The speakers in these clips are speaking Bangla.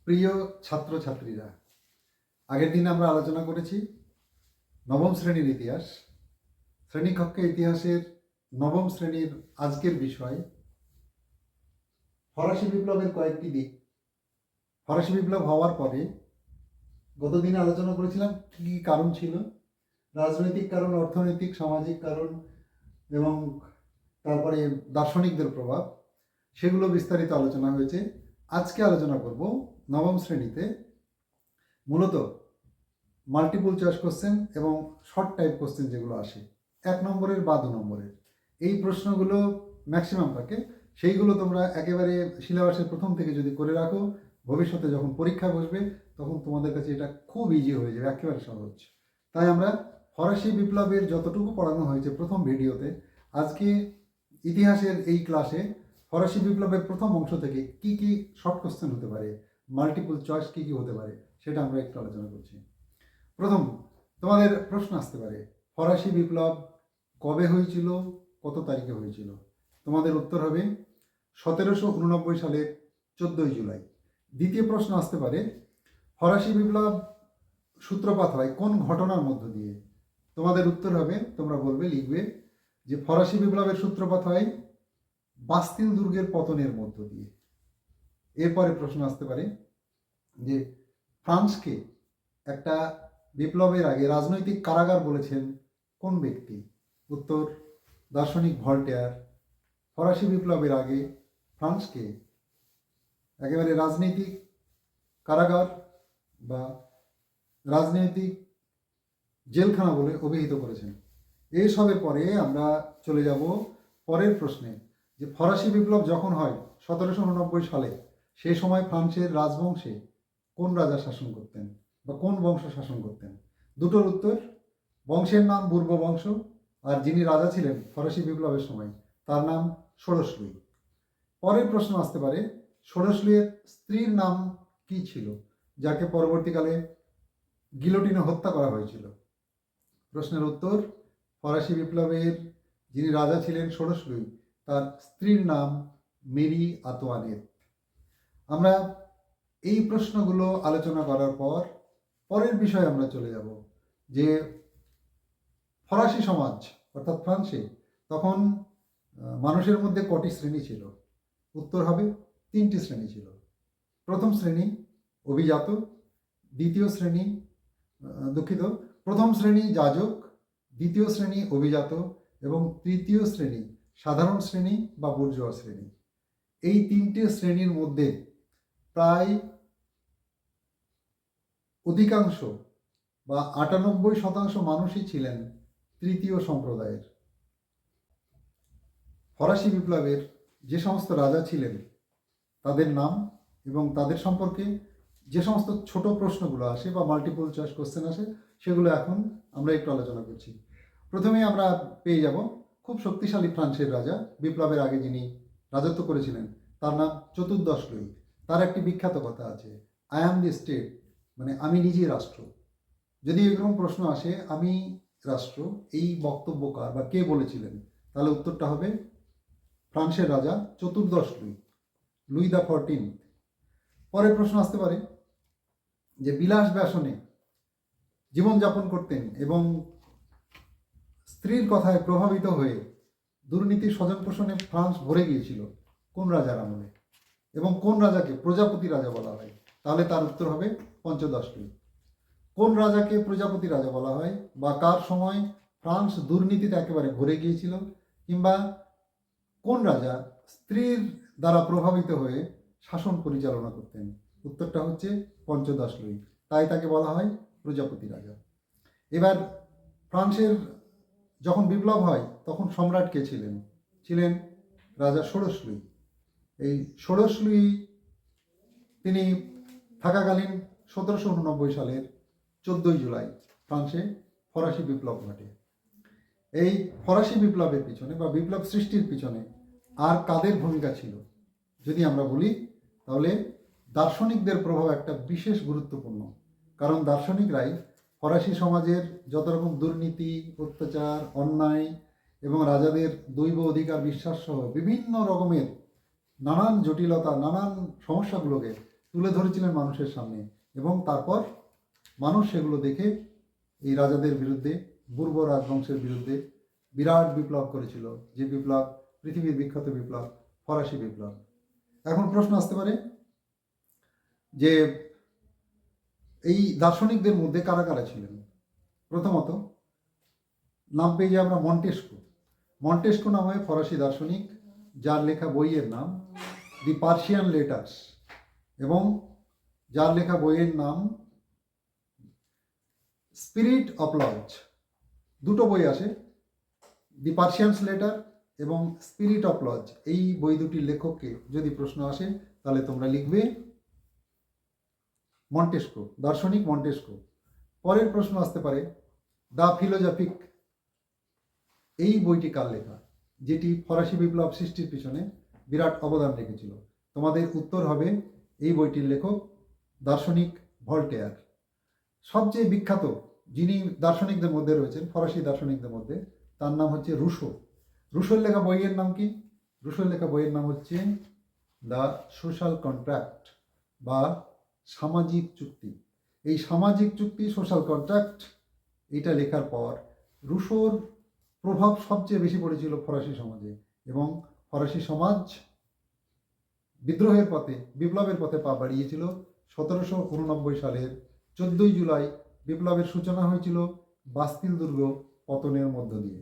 প্রিয় ছাত্রছাত্রীরা, আগের দিন আমরা আলোচনা করেছি নবম শ্রেণীর ইতিহাস। শ্রেণীকক্ষে ইতিহাসের নবম শ্রেণীর আজকের বিষয় ফরাসি বিপ্লবের কয়েকটি দিক। ফরাসি বিপ্লব হওয়ার পরে গতদিন আলোচনা করেছিলাম কী কী কারণ ছিল, রাজনৈতিক কারণ, অর্থনৈতিক, সামাজিক কারণ এবং তারপরে দার্শনিকদের প্রভাব, সেগুলো বিস্তারিত আলোচনা হয়েছে। আজকে আলোচনা করব নবম শ্রেণীতে মূলত মাল্টিপল চয়েস কোশ্চেন এবং শর্ট টাইপ কোশ্চেন যেগুলো আসে 1 নম্বরের বা 2 নম্বরের, এই প্রশ্নগুলো ম্যাক্সিমাম থাকে। সেইগুলো তোমরা একেবারে সিলেবাসের প্রথম থেকে যদি করে রাখো, ভবিষ্যতে যখন পরীক্ষা বসবে তখন তোমাদের কাছে এটা খুব ইজি হয়ে যাবে, একেবারে সহজ। তাই আমরা ফরাসি বিপ্লবের যতটুকু পড়ানো হয়েছে প্রথম ভিডিওতে, আজকে ইতিহাসের এই ক্লাসে ফরাসি বিপ্লবের প্রথম অংশ থেকে কি কি শর্ট কোশ্চেন হতে পারে, মাল্টিপল চয়েস কি কি হতে পারে, সেটা আমরা একটু আলোচনা করছি। প্রথম তোমাদের প্রশ্ন আসতে পারে, ফরাসি বিপ্লব কবে হয়েছিল, কত তারিখে হয়েছিল? তোমাদের উত্তর হবে 1789 সালের 14 জুলাই। দ্বিতীয় প্রশ্ন আসতে পারে, ফরাসি বিপ্লব সূত্রপাত হয় কোন ঘটনার মধ্য দিয়ে? তোমাদের উত্তর হবে, তোমরা বলবে, লিখবে যে ফরাসি বিপ্লবের সূত্রপাত হয় বাস্তিল দুর্গের পতনের মধ্য দিয়ে। এরপরে প্রশ্ন আসতে পারে যে ফ্রান্সকে একটা বিপ্লবের আগে রাজনৈতিক কারাগার বলেছেন কোন ব্যক্তি? উত্তর, দার্শনিক ভল্টেয়ার। ফরাসি বিপ্লবের আগে ফ্রান্সকে একেবারে রাজনৈতিক কারাগার বা রাজনৈতিক জেলখানা বলে অভিহিত করেছেন। এইসবের পরে আমরা চলে যাব পরের প্রশ্নে, যে ফরাসি বিপ্লব যখন হয় 1789 সালে, সেই সময় ফ্রান্সের রাজবংশে কোন রাজা শাসন করতেন বা কোন বংশ শাসন করতেন? দুটোর উত্তর, বংশের নাম বুর্ব বংশ, আর যিনি রাজা ছিলেন ফরাসি বিপ্লবের সময় তার নাম ষোড়শ লুই। পরের প্রশ্ন আসতে পারে, ষোড়শ লুইয়ের স্ত্রীর নাম কি ছিল, যাকে পরবর্তীকালে গিলোটিনে হত্যা করা হয়েছিল? প্রশ্নের উত্তর, ফরাসি বিপ্লবের যিনি রাজা ছিলেন ষোড়শ লুই, তার স্ত্রীর নাম মেরি আতোয়ানেত। আমরা এই প্রশ্নগুলো আলোচনা করার পর পরের বিষয়ে আমরা চলে যাব, যে ফরাসি সমাজ অর্থাৎ ফ্রান্সে তখন মানুষের মধ্যে কটি শ্রেণী ছিল? উত্তর হবে 3টি শ্রেণী ছিল। প্রথম শ্রেণী অভিজাত, দ্বিতীয় শ্রেণী প্রথম শ্রেণী যাজক, দ্বিতীয় শ্রেণী অভিজাত এবং তৃতীয় শ্রেণী সাধারণ শ্রেণী বা বুর্জোয়া শ্রেণী। এই 3টে শ্রেণীর মধ্যে প্রায় অধিকাংশ বা 98% মানুষই ছিলেন তৃতীয় সম্প্রদায়ের। ফরাসি বিপ্লবের যে সমস্ত রাজা ছিলেন তাদের নাম এবং তাদের সম্পর্কে যে সমস্ত ছোট প্রশ্নগুলো আসে বা মাল্টিপল চয়েস কোশ্চেন আসে, সেগুলো এখন আমরা একটু আলোচনা করছি। প্রথমে আমরা পেয়ে যাব খুব শক্তিশালী ফ্রান্সের রাজা, বিপ্লবের আগে যিনি রাজত্ব করেছিলেন, তার নাম চতুর্দশ লুই। তার একটি বিখ্যাত কথা আছে, আই অ্যাম দি স্টেট, মানে আমি নিজেই রাষ্ট্র। যদি এরকম প্রশ্ন আসে আমি রাষ্ট্র, এই বক্তব্য কার বা কে বলেছিলেন, তাহলে উত্তরটা হবে ফ্রান্সের রাজা চতুর্দশ লুই, লুই দ্য 14। পরের প্রশ্ন আসতে পারে যে বিলাস ব্যাসনে জীবনযাপন করতেন এবং স্ত্রীর কথায় প্রভাবিত হয়ে দুর্নীতির স্বজন পোষণে ফ্রান্স ভরে গিয়েছিল কোন রাজার আমলে, এবং কোন রাজাকে প্রজাপতি রাজা বলা হয়? তাহলে তার উত্তর হবে পঞ্চদশ লুই। কোন রাজাকে প্রজাপতি রাজা বলা হয় বা কার সময় ফ্রান্স দুর্নীতিতে একেবারে ভরে গিয়েছিল, কিংবা কোন রাজা স্ত্রীর দ্বারা প্রভাবিত হয়ে শাসন পরিচালনা করতেন? উত্তরটা হচ্ছে পঞ্চদশ লুই, তাই তাকে বলা হয় প্রজাপতি রাজা। এবার ফ্রান্সের যখন বিপ্লব হয় তখন সম্রাট কে ছিলেন? ছিলেন রাজা ষোড়শ লুই। এই ষোড়শ লুই তিনি থাকাকালীন 1789 সালের 14 জুলাই ফ্রান্সে ফরাসি বিপ্লব ঘটে। এই ফরাসি বিপ্লবের পিছনে বা বিপ্লব সৃষ্টির পিছনে আর কাদের ভূমিকা ছিল যদি আমরা বলি, তাহলে দার্শনিকদের প্রভাব একটা বিশেষ গুরুত্বপূর্ণ। কারণ দার্শনিকরাই ফরাসি সমাজের যত রকম দুর্নীতি, অত্যাচার, অন্যায় এবং রাজাদের দৈব অধিকার বিশ্বাস সহ বিভিন্ন রকমের নানান জটিলতা, নানান সমস্যাগুলোকে তুলে ধরেছিলেন মানুষের সামনে, এবং তারপর মানুষ সেগুলো দেখে এই রাজাদের বিরুদ্ধে, পূর্ব রাজবংশের বিরুদ্ধে বিরাট বিপ্লব করেছিল, যে বিপ্লব পৃথিবীর বিখ্যাত বিপ্লব, ফরাসি বিপ্লব। এখন প্রশ্ন আসতে পারে যে এই দার্শনিকদের মধ্যে কারা কারা ছিলেন। প্রথমত নাম পেয়ে যাই আমরা মন্টেস্কু। মন্টেস্কু নামে ফরাসি দার্শনিক, যার লেখা বইয়ের নাম দি পার্সিয়ান লেটার্স, এবং যার লেখা বইয়ের নাম স্পিরিট অফ লজ। দুটো বই আছে, দি পার্সিয়ানস লেটার এবং স্পিরিট অফ লজ। এই বই দুটির লেখককে যদি প্রশ্ন আসে তাহলে তোমরা লিখবে মন্টেস্কু, দার্শনিক মন্টেস্কু। পরের প্রশ্ন আসতে পারে দ্য ফিলোজফিক, এই বইটি কার লেখা, যেটি ফরাসি বিপ্লব সৃষ্টির পিছনে বিরাট অবদান রেখেছিল। তোমাদের উত্তর হবে এই বইটির লেখক দার্শনিক ভল্টেয়ার। সবচেয়ে বিখ্যাত যিনি দার্শনিকদের মধ্যে রয়েছেন, ফরাসি দার্শনিকদের মধ্যে, তার নাম হচ্ছে রুশো। রুশোর লেখা বইয়ের নাম কি? রুশোর লেখা বইয়ের নাম হচ্ছে দ্য সোশ্যাল কন্ট্রাক্ট বা সামাজিক চুক্তি। এই সামাজিক চুক্তি, সোশ্যাল কন্ট্রাক্ট, এটা লেখার পর রুশোর প্রভাব সবচেয়ে বেশি পড়েছিল ফরাসি সমাজে, এবং ফরাসি সমাজ বিদ্রোহের পথে, বিপ্লবের পথে পা বাড়িয়েছিল। 1789 সালের 14 জুলাই বিপ্লবের সূচনা হয়েছিল বাস্তিল দুর্গ পতনের মধ্য দিয়ে।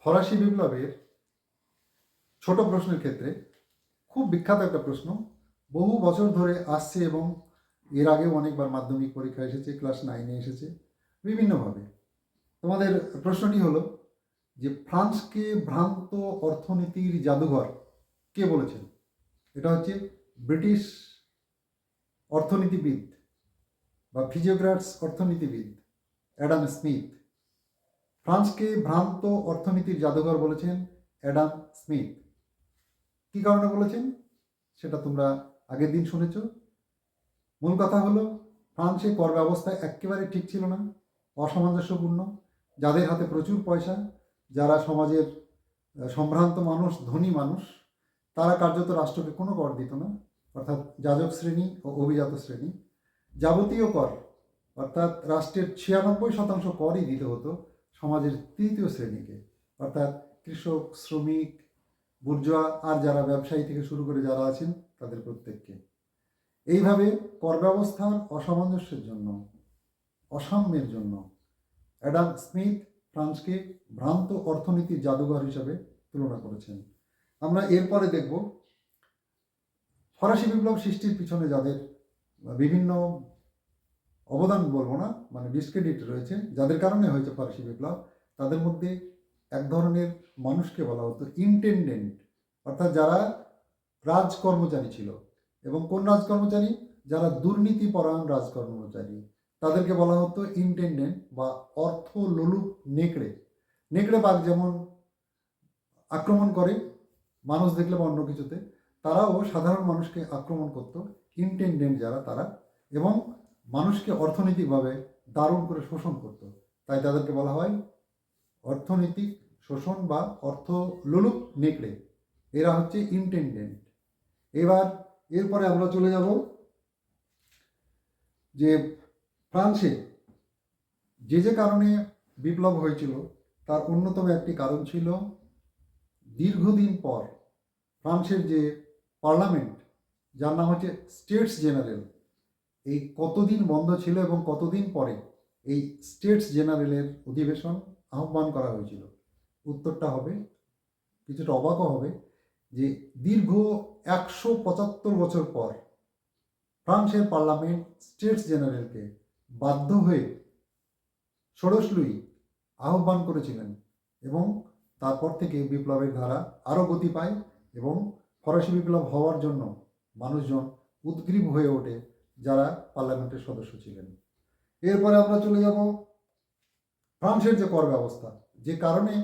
ফরাসি বিপ্লবের ছোট প্রশ্নের ক্ষেত্রে খুব বিখ্যাত একটা প্রশ্ন, বহু বছর ধরে আসছে এবং এর আগেও অনেকবার মাধ্যমিক পরীক্ষা এসেছে, ক্লাস 9-এ এসেছে বিভিন্নভাবে। তোমাদের প্রশ্নটি হলো যে ফ্রান্সকে ভ্রান্ত অর্থনীতির জাদুঘর কে বলেছেন? এটা হচ্ছে ব্রিটিশ অর্থনীতিবিদ বা ফিজিওক্র্যাটস অর্থনীতিবিদ অ্যাডাম স্মিথ। ফ্রান্সকে ভ্রান্ত অর্থনীতির জাদুঘর বলেছেন অ্যাডাম স্মিথ। কী কারণে বলেছেন সেটা তোমরা আগের দিন শুনেছ। মূল কথা হলো ফ্রান্সে কর ব্যবস্থা একেবারে ঠিক ছিল না, অসামঞ্জস্যপূর্ণ। যাদের হাতে প্রচুর পয়সা, যারা সমাজের সম্ভ্রান্ত মানুষ, ধনী মানুষ, তারা কার্যত রাষ্ট্রকে কোনো কর দিত না, অর্থাৎ যাজক শ্রেণী ও অভিজাত শ্রেণী। যাবতীয় কর, অর্থাৎ রাষ্ট্রের 96% করই দিতে হতো সমাজের তৃতীয় শ্রেণীকে, অর্থাৎ কৃষক, শ্রমিক, বুর্জোয়া আর যারা ব্যবসায়ী থেকে শুরু করে যারা আছেন তাদের প্রত্যেককে। এইভাবে কর ব্যবস্থার অসামঞ্জস্যের জন্য, অসাম্যের জন্য অ্যাডাম স্মিথ ফ্রান্সকে ভ্রান্ত অর্থনীতির জাদুঘর হিসাবে তুলনা করেছেন। আমরা এরপরে দেখব ফরাসি বিপ্লব সৃষ্টির পিছনে যাদের বিভিন্ন অবদান বলবো না, মানে ডিসক্রেডিট রয়েছে, যাদের কারণে হয়েছে ফরাসি বিপ্লব, তাদের মধ্যে এক ধরনের মানুষকে বলা হতো ইন্টেন্ডেন্ট, অর্থাৎ যারা রাজকর্মচারী ছিল। এবং কোন রাজকর্মচারী? যারা দুর্নীতিপরায়ণ রাজকর্মচারী, তাদেরকে বলা হতো ইন্টেন্ডেন্ট বা অর্থ লোলুপ নেকড়ে। নেকড়ে বাঘ যেমন আক্রমণ করে মানুষ দেখলে বা অন্য কিছুতে, তারাও সাধারণ মানুষকে আক্রমণ করত, ইন্টেন্ডেন্ট যারা তারা, এবং মানুষকে অর্থনৈতিকভাবে দারুণ করে শোষণ করত। তাই তাদেরকে বলা হয় অর্থনৈতিক শোষণ বা অর্থ লোলুপ নেকড়ে। এরা হচ্ছে ইন্টেন্ডেন্ট। এবার এরপরে আমরা চলে যাব যে ফ্রান্সে যে কারণে বিপ্লব হয়েছিল তার অন্যতম একটি কারণ ছিল দীর্ঘদিন পর ফ্রান্সের যে পার্লামেন্ট, যার নাম হচ্ছে স্টেটস জেনারেল, এই কতদিন বন্ধ ছিল এবং কতদিন পরে এই স্টেটস জেনারেলের অধিবেশন আহ্বান করা হয়েছিল। উত্তরটা হবে, কিছুটা অবাকও হবে, যে দীর্ঘ 175 বছর পর ফ্রান্সের পার্লামেন্ট স্টেটস জেনারেলকে বাধ্য হয়ে 16 লুই আহ্বান করেছিলেন, এবং তারপর থেকে বিপ্লবের ধারা আরও গতি পায় এবং ফরাসি বিপ্লব হওয়ার জন্য মানুষজন উদ্গ্রীব হয়ে ওঠে যারা পার্লামেন্টের সদস্য ছিলেন। এরপরে আমরা চলে যাব ফ্রান্সের যে কর ব্যবস্থা, যে কারণে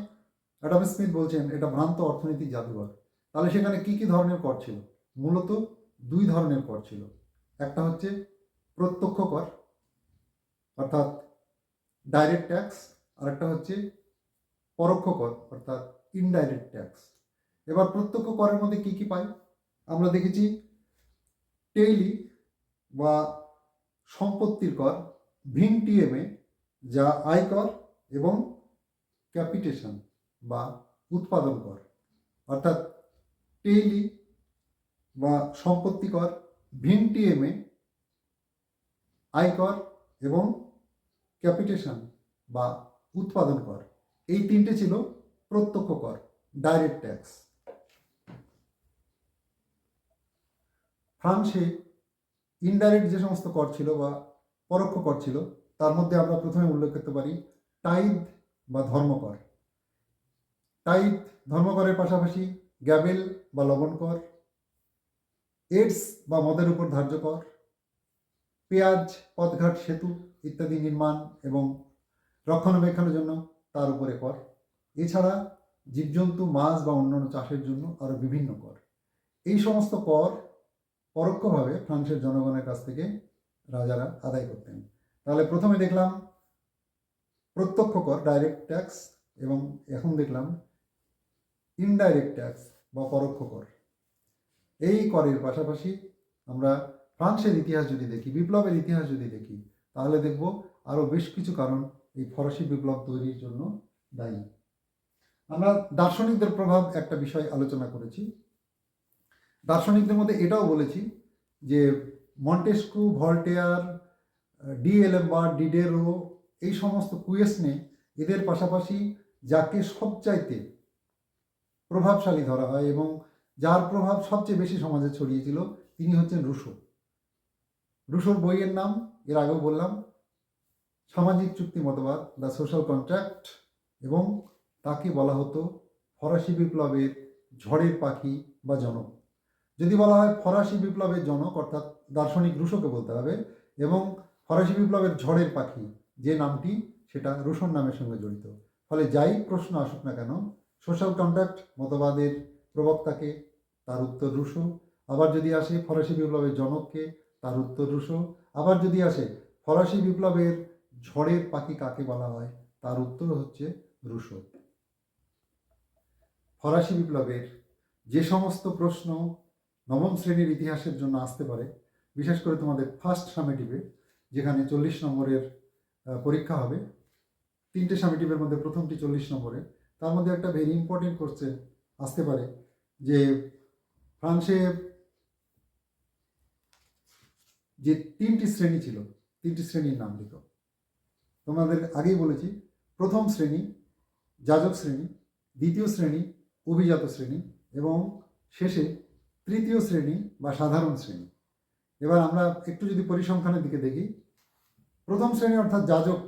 অ্যাডাম স্মিথ বলছেন এটা ভ্রান্ত অর্থনীতি জাদুঘর। তাহলে সেখানে কি কি ধরনের কর ছিল? মূলত 2 ধরনের কর ছিল। একটা হচ্ছে প্রত্যক্ষ কর, অর্থাৎ ডাইরেক্ট ট্যাক্স, আর একটা হচ্ছে পরোক্ষ কর, অর্থাৎ ইনডাইরেক্ট ট্যাক্স। এবার প্রত্যক্ষ করের মধ্যে কি কি পাই? আমরা দেখেছি টেইলি বা সম্পত্তির কর, ভিনটিএমে যা আয়কর, এবং ক্যাপিটেশন বা উৎপাদন কর। অর্থাৎ টেইলি বা সম্পত্তি কর, ভিনটিএমে আয়কর এবং ক্যাপিটেশন বা উৎপাদন কর, এই তিনটে ছিল প্রত্যক্ষ কর, ডাইরেক্ট ট্যাক্স। ফ্রান্সে ইনডাইরেক্ট যে সমস্ত কর ছিল বা পরোক্ষ কর ছিল, তার মধ্যে আমরা প্রথমে উল্লেখ করতে পারি টাইদ বা ধর্মকর। টাইদ ধর্মকরের পাশাপাশি গ্যাবেল বা লবণ কর, এডস বা মদের উপর ধার্য কর, পেঁয়াজ, পথঘাট, সেতু ইত্যাদি নির্মাণ এবং রক্ষণাবেক্ষণের জন্য তার উপরে কর। এছাড়া জীবজন্তু, মাছ বা অন্যান্য চাষের জন্য আরও বিভিন্ন কর। এই সমস্ত কর পরোক্ষভাবে ফ্রান্সের জনগণের কাছ থেকে রাজারা আদায় করতেন। তাহলে প্রথমে দেখলাম প্রত্যক্ষ কর, ডাইরেক্ট ট্যাক্স, এবং এখন দেখলাম ইনডাইরেক্ট ট্যাক্স বা পরোক্ষ কর। এই করের পাশাপাশি আমরা ফ্রান্সের ইতিহাস যদি দেখি, বিপ্লবের ইতিহাস যদি দেখি, তাহলে দেখব আরও বেশ কিছু কারণ এই ফরাসি বিপ্লব তৈরির জন্য দায়ী। আমরা দার্শনিকদের প্রভাব একটা বিষয় আলোচনা করেছি। দার্শনিকদের মধ্যে এটাও বলেছি যে মন্টেস্কু, ভল্টেয়ার, ডিএলএমবার্ট, ডিডেরো, এই সমস্ত কুয়েসনে এদের পাশাপাশি যাকে সবচাইতে প্রভাবশালী ধরা হয় এবং যার প্রভাব সবচেয়ে বেশি সমাজে ছড়িয়েছিল, তিনি হচ্ছেন রুশো। রুশোর বইয়ের নাম এর আগেও বললাম, সামাজিক চুক্তি মতবাদ, দ্য সোশ্যাল কন্ট্রাক্ট, এবং তাকে বলা হতো ফরাসি বিপ্লবের ঝড়ের পাখি বা জনক। যদি বলা হয় ফরাসি বিপ্লবের জনক, অর্থাৎ দার্শনিক রুশোকে বলতে হবে, এবং ফরাসি বিপ্লবের ঝড়ের পাখি যে নামটি, সেটা রুশোর নামের সঙ্গে জড়িত। ফলে যাই প্রশ্ন আসুক না কেন, সোশ্যাল কন্ট্রাক্ট মতবাদের প্রবক্তাকে, তার উত্তর রুশো। আবার যদি আসে ফরাসি বিপ্লবের জনককে, তার উত্তর রুশো। আবার যদি আসে ফরাসি বিপ্লবের ঝড়ের পাখি কাকে বলা হয়, তার উত্তর হচ্ছে রুশো। ফরাসি বিপ্লবের যে সমস্ত প্রশ্ন নবম শ্রেণীর ইতিহাসের জন্য আসতে পারে, বিশেষ করে তোমাদের ফার্স্ট সামেটিভে, যেখানে 40 নম্বরের পরীক্ষা হবে, 3টে সামেটিভের মধ্যে প্রথমটি 40 নম্বরের, তার মধ্যে একটা ভেরি ইম্পর্টেন্ট কোশ্চেন আসতে পারে যে ফ্রান্সে যে 3টি শ্রেণী ছিল, 3টি শ্রেণীর নাম লিখো। তোমাদের আগেই বলেছি, প্রথম শ্রেণী যাজক শ্রেণী, দ্বিতীয় শ্রেণী অভিজাত শ্রেণী, এবং শেষে তৃতীয় শ্রেণী বা সাধারণ শ্রেণী। এবার আমরা একটু যদি পরিসংখ্যানের দিকে দেখি, প্রথম শ্রেণী অর্থাৎ যাজক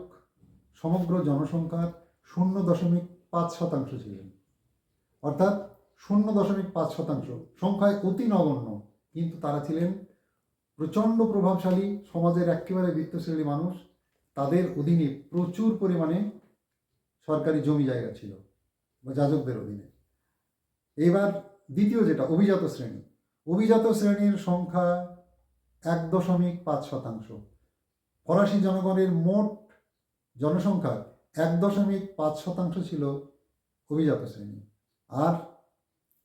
সমগ্র জনসংখ্যার 0.5% ছিলেন। অর্থাৎ 0.5% সংখ্যায় অতি নগণ্য, কিন্তু তারা ছিলেন প্রচণ্ড প্রভাবশালী, সমাজের একেবারে বৃত্তশ্রেণী মানুষ। তাদের অধীনে প্রচুর পরিমাণে সরকারি জমি জায়গা ছিল বা যাজকদের অধীনে। এবার দ্বিতীয় যেটা অভিজাত শ্রেণী, অভিজাত শ্রেণীর সংখ্যা 1.5%। ফরাসি জনগণের মোট জনসংখ্যার 1.5% ছিল অভিজাত শ্রেণী, আর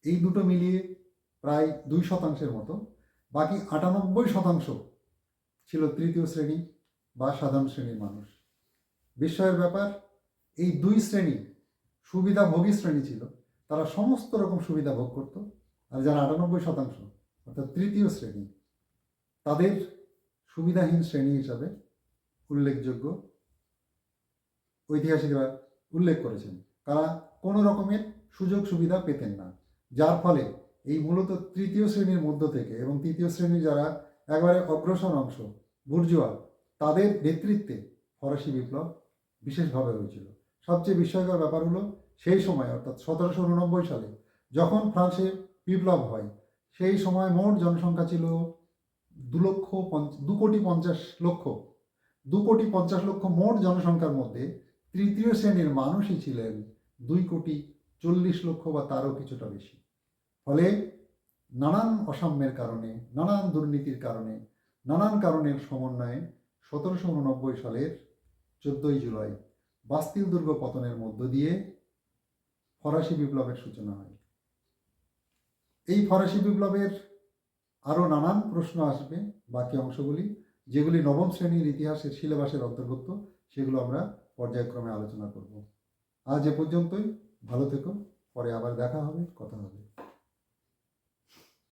এই দুটো মিলিয়ে প্রায় 2% মতো, বাকি 98% ছিল তৃতীয় শ্রেণী বা সাধারণ শ্রেণীর মানুষ। বিস্ময়ের ব্যাপার, এই দুই শ্রেণী সুবিধাভোগী শ্রেণী ছিল, তারা সমস্ত রকম সুবিধা ভোগ করত। আর যারা 98% অর্থাৎ তৃতীয় শ্রেণী, তাদের সুবিধাহীন শ্রেণী হিসাবে উল্লেখযোগ্য ঐতিহাসিকরা উল্লেখ করেছেন। তারা কোনো রকমের সুযোগ সুবিধা পেতেন না, যার ফলে এই মূলত তৃতীয় শ্রেণীর মধ্য থেকে, এবং তৃতীয় শ্রেণীর যারা একবারে অগ্রসর অংশ বুর্জোয়া, তাদের নেতৃত্বে ফরাসি বিপ্লব বিশেষভাবে হয়েছিল। সবচেয়ে বিস্ময়কর ব্যাপার হলো, সেই সময় অর্থাৎ 1789 সালে যখন ফ্রান্সে বিপ্লব হয়, সেই সময় মোট জনসংখ্যা ছিল 2,50,00,000। মোট জনসংখ্যার মধ্যে তৃতীয় শ্রেণীর মানুষই ছিলেন 2,40,00,000 বা তারও কিছুটা বেশি। ফলে নানান অসাম্যের কারণে, নানান দুর্নীতির কারণে, নানান কারণের সমন্বয়ে 1789 সালের 14ই জুলাই বাস্তিল দুর্গ পতনের মধ্য দিয়ে ফরাসি বিপ্লবের সূচনা হয়। এই ফরাসি বিপ্লবের আরও নানান প্রশ্ন আসবে বাকি অংশগুলি, যেগুলি নবম শ্রেণীর ইতিহাসের সিলেবাসের অন্তর্ভুক্ত, সেগুলো আমরা পর্যায়ক্রমে আলোচনা করব। আজ এ পর্যন্তই। ভালো থেকো, পরে আবার দেখা হবে, কথা হবে।